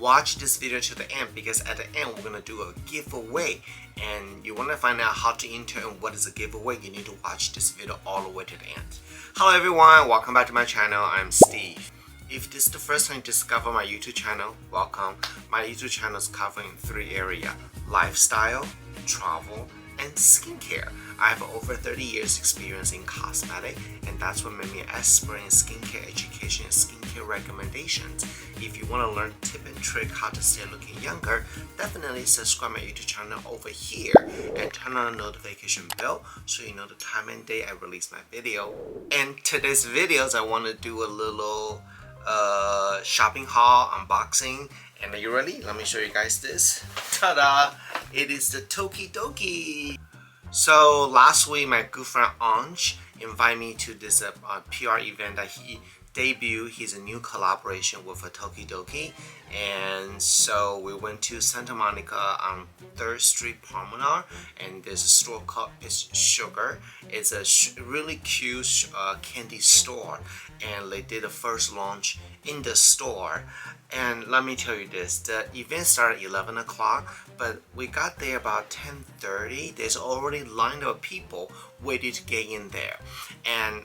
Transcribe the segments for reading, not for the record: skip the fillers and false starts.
Watch this video to the end because at the end we're gonna do a giveaway, and you want to find out how to enter and what is a giveaway, you need to watch this video all the way to the end. Hello everyone, welcome back to my channel. I'm Steve. If this is the first time you discover my YouTube channel, welcome. My YouTube channel is covering 3 areas: lifestyle, travel, and skincare. I have over 30 years experience in cosmetic, and that's what made me an expert in skincare education and skincare recommendations. If you want to learn tip and trick how to stay looking younger, definitely subscribe my YouTube channel over here and turn on the notification bell so you know the time and day I release my video. And today's videos, I want to do a little shopping haul unboxing. And are you ready? Let me show you guys this. Ta-da! It is the Tokidoki. So last week, my good friend Onch invited me to this PR event that he debuted. He's a new collaboration with a Tokidoki, and so we went to Santa Monica on 3rd Street Promenade, and there's a store called Sugar. It's a really cute candy store, and they did the first launch in the store. And let me tell you this, the event started at 11 o'clock, but we got there about 10:30. There's already lined up people waiting to get in there, and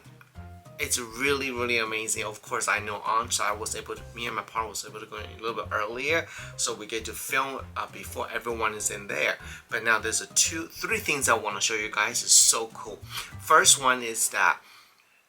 it's really amazing. Of course, I know Onch, so me and my partner was able to go in a little bit earlier, so we get to film before everyone is in there. But now there's three things I want to show you guys. It's so cool. First one is that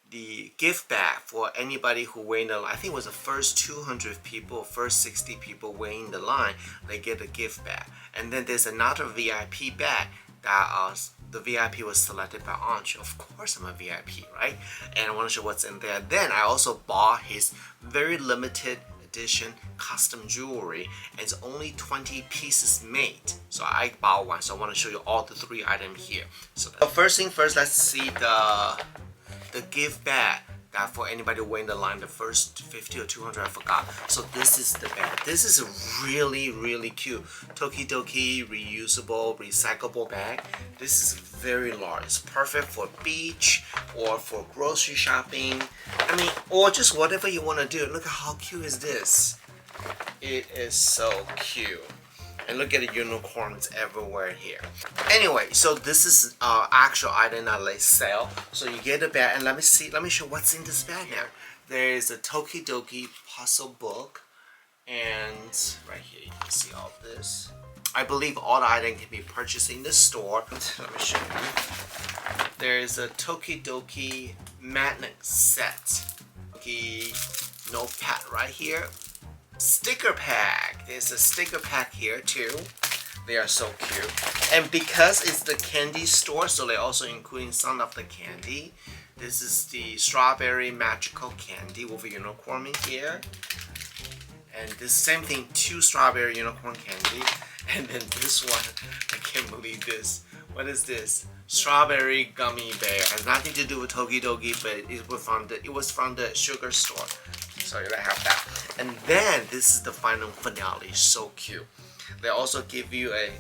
the gift bag for anybody who wait in the line. I think it was the first 200 people, first 60 people waiting in the line, they get a gift bag. And then there's another VIP bag that the VIP was selected by Onch. Of course I'm a VIP, right? And I want to show what's in there. Then I also bought his very limited edition custom jewelry, and it's only 20 pieces made, so I bought one. So I want to show you all the 3 items here. So first thing first, let's see the gift bag that for anybody waiting the line, the first 50 or 200, I forgot. So this is the bag. This is a really cute Tokidoki reusable, recyclable bag. This is very large. It's perfect for beach or for grocery shopping. I mean, or just whatever you want to do. Look at how cute is this. It is so cute. And look at the unicorns everywhere here. Anyway, so this is actual item that they sell. So you get a bag, and let me show what's in this bag now. There is a Tokidoki puzzle book, and right here you can see all this. I believe all the items can be purchased in the store. Let me show you. There is a Tokidoki magnet set. Notepad right here. Sticker pack. There's a sticker pack here too. They are so cute. And because it's the candy store, so they're also including some of the candy. This is the strawberry magical candy with a unicorn in here. And this same thing, 2 strawberry unicorn candy. And then this one, I can't believe this. What is this? Strawberry gummy bear. Has nothing to do with Tokidoki, but it was from the sugar store. So you have that. And then this is the final finale. So cute. They also give you a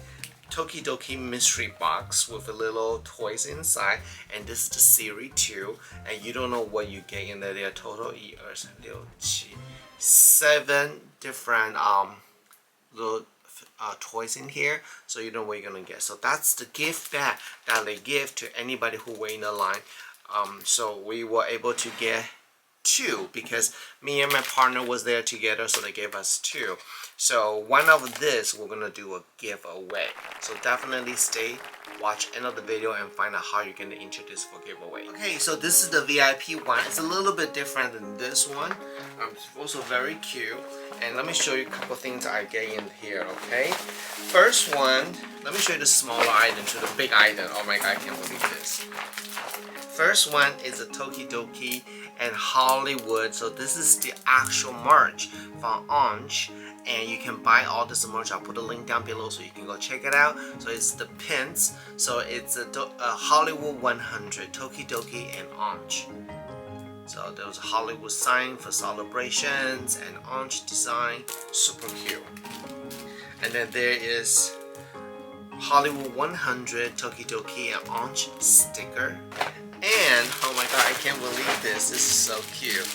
Tokidoki mystery box with a little toys inside, and this is the series 2, and you don't know what you get in there. There are total 7 different little toys in here, so you know what you're gonna get. So that's the gift bag that they give to anybody who wait in the line. So we were able to get 2 because me and my partner was there together, so they gave us 2. So one of this we're gonna do a giveaway. So definitely watch end of the video and find out how you're gonna enter this for giveaway. Okay, so this is the VIP one. It's a little bit different than this one. It's also very cute. And let me show you a couple things I get in here, okay? First one, let me show you the smaller item to the big item. Oh my god, I can't believe this. First one is a Tokidoki and Hollywood. So this is the actual merch from Onch, and you can buy all this merch. I'll put a link down below so you can go check it out. So it's the pins. So it's a Hollywood 100 Tokidoki and Onch. So there was a Hollywood sign for celebrations and Onch design. Super cute. And then there is Hollywood 100 Tokidoki and Onch sticker. And oh my god, I can't believe this. This is so cute.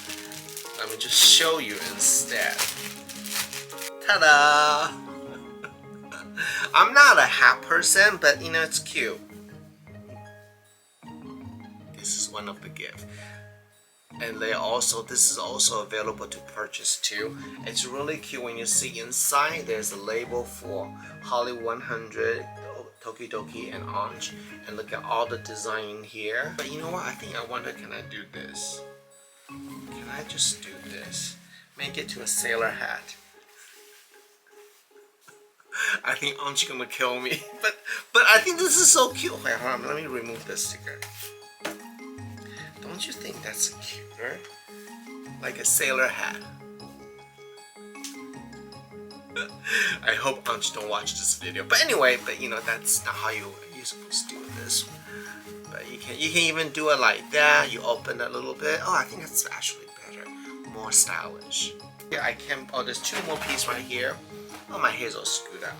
Let me just show you instead. Ta-da! I'm not a hat person, but you know, it's cute. This is one of the gifts. And this is also available to purchase too. It's really cute when you see inside. There's a label for Holly 100, Tokidoki, and Onch. And look at all the design here. But you know what? I wonder, can I do this? Can I just do this? Make it to a sailor hat. I think Onch gonna kill me. But I think this is so cute. Wait, hold on. Let me remove this sticker. Don't you think that's cuter? Like a sailor hat. I hope Onch don't watch this video. But anyway, you know, that's not how you're supposed to do this. But you can even do it like that. You open it a little bit. Oh, I think that's actually better. More stylish. Here I can. Oh, there's two more pieces right here. Oh, my hair's all screwed up.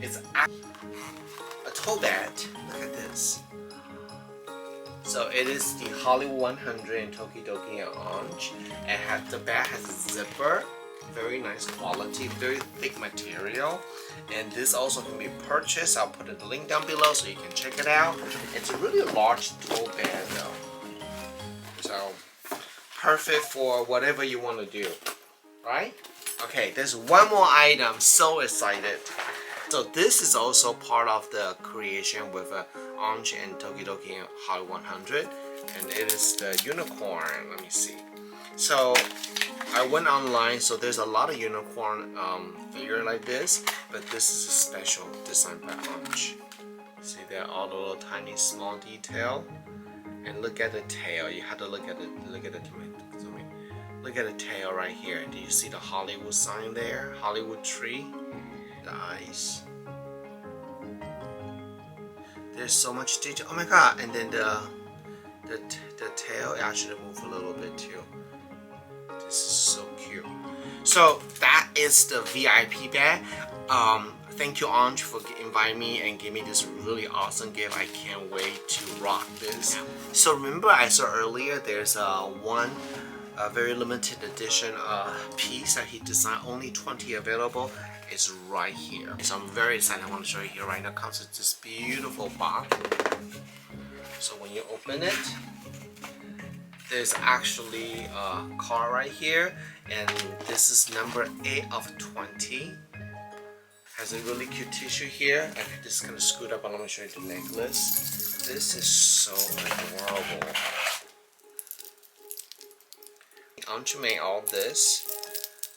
It's a toe bag. Look at this. So it is the Holly 100 and Tokidoki and Onch. The bag has a zipper, very nice quality, very thick material. And this also can be purchased. I'll put the link down below so you can check it out. It's a really large tote bag though. So perfect for whatever you want to do, right? Okay, there's one more item. I'm so excited. So this is also part of the creation with Onch and Tokidoki and Holly 100, and it is the unicorn. Let me see. So I went online, so there's a lot of unicorn figure like this, but this is a special design by Onch. See there, all the little tiny small detail, and look at the tail. You have to look at the tail right here. Do you see the Hollywood sign there? Hollywood tree. The eyes. There's so much detail. Oh my god! And then the tail actually moves a little bit too. This is so cute. So that is the VIP bag. Thank you, Onch, for inviting me and giving me this really awesome gift. I can't wait to rock this. So remember I saw earlier there's one very limited edition piece that he designed, only 20 available. It's right here. So I'm very excited. I want to show you here right now. It comes with this beautiful box. So when you open it, there's actually a card right here, and this is number 8 of 20. Has a really cute tissue here. This is kind of screwed up, but let me show you the necklace. This is so adorable. Onch made all this.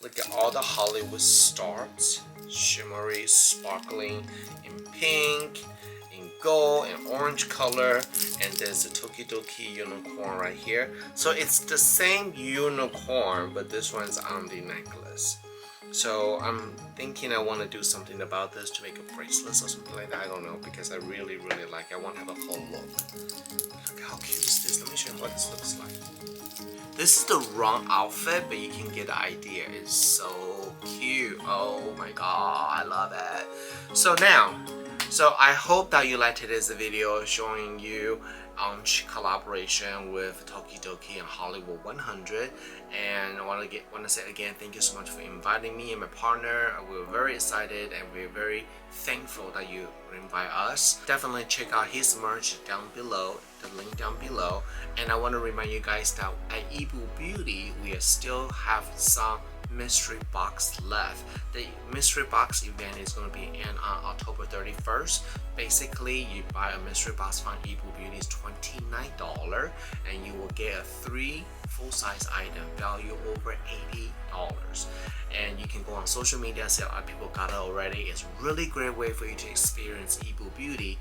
Look at all the Hollywood stars, shimmery, sparkling in pink, in gold, and orange color, and there's a Tokidoki unicorn right here. So it's the same unicorn, but this one's on the necklace. So I'm thinking I want to do something about this to make a bracelet or something like that. I don't know, because I really like it. I want to have a whole look. Look how cute is this. Let me show you what this looks like. This is the wrong outfit, but you can get the idea. It's so cute. Oh my god, I love it. So I hope that you liked today's video showing you Onch collaboration with Tokidoki and Hollywood 100. And I want to say again, thank you so much for inviting me and my partner. We're very excited and we're very thankful that you invite us. Definitely check out his merch down below, the link down below. And I want to remind you guys that at Yibu Beauty, we still have some mystery box left. The mystery box event is going to be on October 31st. Basically, you buy a mystery box from Yibu Beauty is $29, and you will get a 3 full-size item value over $80. And you can go on social media, say a lot of people got it already. It's a really great way for you to experience Yibu Beauty.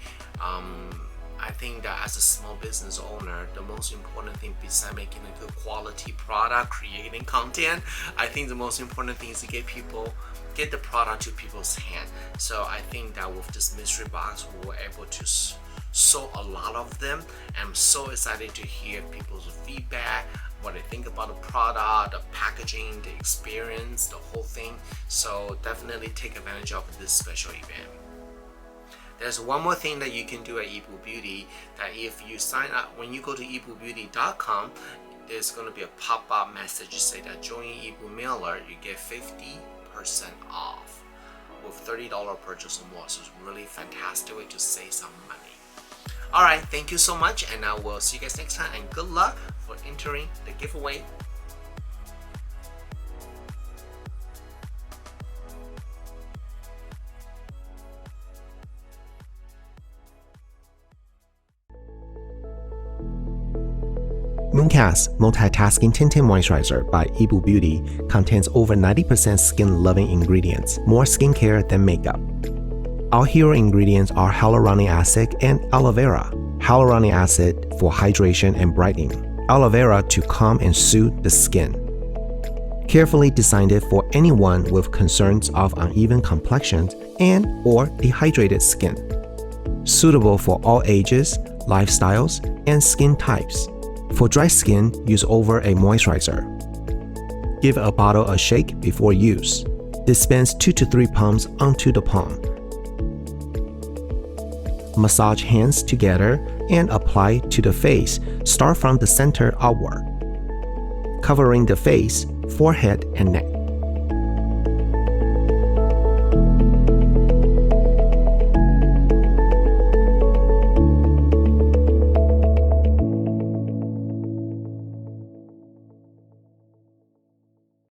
I think that as a small business owner, the most important thing besides making a good quality product, creating content, I think the most important thing is to get the product to people's hand. So I think that with this mystery box, we were able to sold a lot of them. And I'm so excited to hear people's feedback, what they think about the product, the packaging, the experience, the whole thing. So definitely take advantage of this special event. There's one more thing that you can do at Yibu Beauty, that if you sign up, when you go to yibubeauty.com, there's going to be a pop-up message say that join Yibu Mailer, you get 50 off with $30 purchase or more. So it's really fantastic way to save some money. Alright, thank you so much, and I will see you guys next time, and good luck for entering the giveaway. Mooncast Multitasking Tinted Moisturizer by Yibu Beauty contains over 90% skin-loving ingredients, more skincare than makeup. Our hero ingredients are hyaluronic acid and aloe vera. Hyaluronic acid for hydration and brightening, aloe vera to calm and soothe the skin. Carefully designed it for anyone with concerns of uneven complexions and or dehydrated skin. Suitable for all ages, lifestyles, and skin types. For dry skin, use over a moisturizer. Give a bottle a shake before use. Dispense 2 to 3 pumps onto the palm. Massage hands together and apply to the face. Start from the center outward, covering the face, forehead, and neck.